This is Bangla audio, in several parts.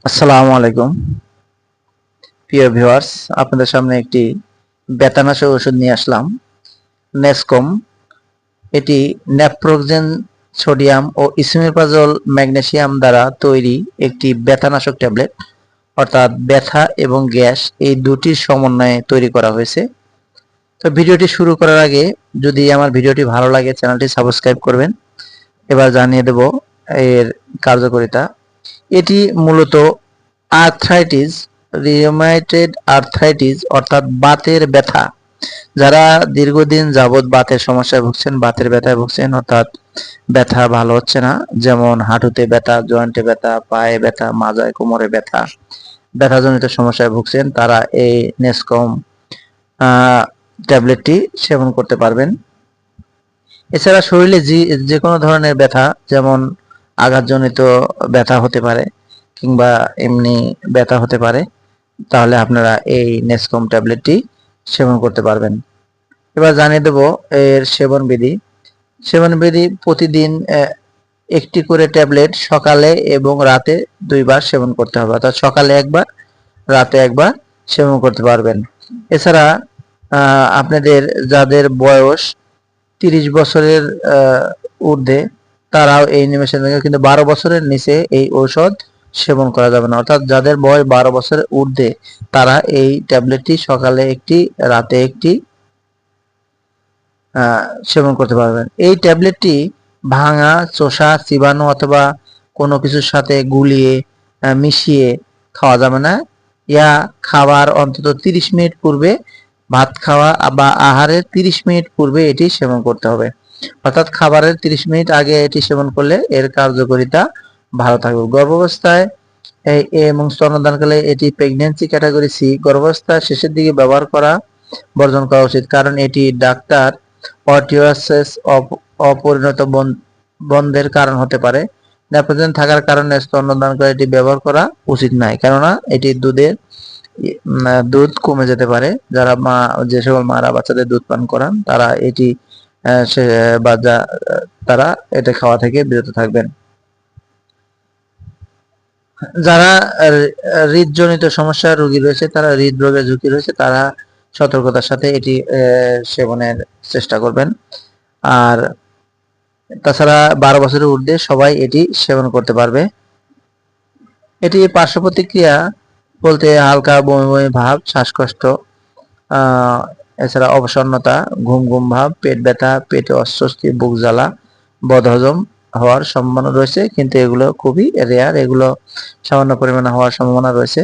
আসসালামু আলাইকুম প্রিয় ভিউয়ার্স, আপনাদের সামনে একটি ব্যথানাশক ওষুধ নিয়ে আসলাম। নেসকম। এটি ন্যাপ্রোক্সেন সোডিয়াম ও ইসোমেপ্রাজোল ম্যাগনেসিয়াম দ্বারা তৈরি একটি ব্যথানাশক ট্যাবলেট, অর্থাৎ ব্যথা এবং গ্যাস এই দুটির সমন্বয়ে তৈরি করা হয়েছে। তো ভিডিওটি শুরু করার আগে যদি আমার ভিডিওটি ভালো লাগে চ্যানেলটি সাবস্ক্রাইব করবেন। এবার জানিয়ে দেব এর কার্যকারিতা। এটি মূলত আর্থ্রাইটিস, রিউমাটয়েড আর্থ্রাইটিস অর্থাৎ বাতের ব্যথা, যারা দীর্ঘদিন যাবৎ বাতের সমস্যায় ভুগছেন, বাতের ব্যথায় ভুগছেন, অর্থাৎ ব্যথা ভালো হচ্ছে না, যেমন হাঁটুতে ব্যথা, জয়েন্টে ব্যথা, পায়ে ব্যথা, মাজায় কোমরে ব্যথা, ব্যথাজনিত সমস্যায় ভুগছেন, তারা এই নেসকম ট্যাবলেটটি সেবন করতে পারবেন। এছাড়া শরীরে যে কোনো ধরনের ব্যথা, যেমন আঘাতজনিত ব্যথা হতে পারে কিংবা এমনি ব্যথা হতে পারে, তাহলে আপনারা এই নেসকম ট্যাবলেটটি সেবন করতে পারবেন। এবার জানিয়ে দেব এর সেবন বিধি। প্রতিদিন একটি করে ট্যাবলেট সকালে এবং রাতে 2 বার সেবন করতে হবে, অর্থাৎ সকালে একবার, রাতে একবার সেবন করতে পারবেন। এছাড়া আপনাদের যাদের বয়স 30 বছরের ঊর্ধ্বে, তারাও এই নিমেষের থেকে, কিন্তু 12 বছরের নিচে এই ঔষধ সেবন করা যাবে না, অর্থাৎ যাদের বয়স 12 বছরের ঊর্ধ্বে তারা এই ট্যাবলেটটি সকালে একটি, রাতে একটি সেবন করতে পারবেন। এই ট্যাবলেটটি ভাঙা, চোষা, চিবানো অথবা কোনো কিছুর সাথে গুলিয়ে মিশিয়ে খাওয়া যাবে না। খাবার অন্তত 30 মিনিট পূর্বে, ভাত খাওয়া বা আহারের 30 মিনিট পূর্বে এটি সেবন করতে হবে, অর্থাৎ খাবারের 30 মিনিট আগে এটি সেবন করলে এর কার্যকারিতা ভালো থাকবে। গর্ভাবস্থায় এবং স্তন্যদানকালে এটি প্রেগন্যান্সি ক্যাটাগরি সি, গর্ভাবস্থার শেষের দিকে ব্যবহার করা বর্জন করা উচিত, কারণ এটি ডাক্তার অটিওসিস অপরিণত বন্ধের কারণ হতে পারে। ন্যাপ্রোজেন থাকার কারণে স্তন্যদানকালে এটি ব্যবহার করা উচিত নয়, কেননা এটি দুধ কমে যেতে পারে। যারা যে সকল মারা বাচ্চাদের দুধ পান করান তারা এটি তারা এটা খাওয়া থেকে বিরত থাকবেন। যারা হৃদজনিত সমস্যার রোগী রয়েছে, তারা হৃদরোগের ঝুঁকি রয়েছে, তারা সতর্কতার সাথে এটি সেবনের চেষ্টা করবেন। আর তাছাড়া 12 বছরের ঊর্ধ্বে সবাই এটি সেবন করতে পারবে। এটি পার্শ্ব প্রতিক্রিয়া বলতে হালকা বমি বমি ভাব, শ্বাসকষ্ট, এছাড়া অবসন্নতা, ঘুম ঘুম ভাব, পেট ব্যথা, পেটে অস্বস্তি, বুক জ্বালা, বদহজম হওয়ার সম্ভাবনা রয়েছে, কিন্তু এগুলো খুবই রেয়ার, এগুলো সামান্য পরিমাণে হওয়ার সম্ভাবনা রয়েছে।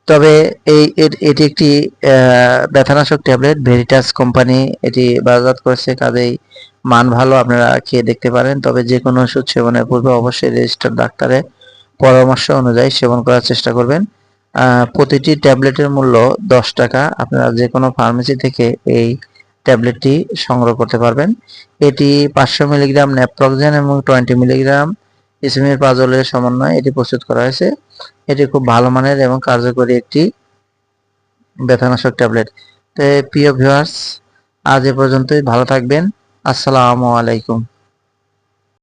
তবে এটি একটি ব্যথানাশক ট্যাবলেট, ভেরিটাস কোম্পানি এটি বাজারজাত করেছে, কাজেই মান ভালো, আপনারা খেয়ে দেখতে পারেন। তবে যে কোনো ওষুধ সেবনের পূর্বে অবশ্যই রেজিস্টার্ড ডাক্তারের পরামর্শ অনুযায়ী সেবন করার চেষ্টা করবেন। প্রতিটি ট্যাবলেটের মূল্য 10 টাকা। আপনারা যে কোনো ফার্মেসি থেকে এই ট্যাবলেটটি সংগ্রহ করতে পারবেন। এটি 500 মিলিগ্রাম ন্যাপ্রোক্সেন এবং 20 মিলিগ্রাম ইসোমেপ্রাজোলের সমন্বয়ে এটি প্রস্তুত করা হয়েছে। এটি খুব ভালো মানের এবং কার্যকরী একটি ব্যথানাশক ট্যাবলেট। তো প্রিয় ভিউয়ার্স, আজ এ পর্যন্তই। ভালো থাকবেন। আসসালামু আলাইকুম।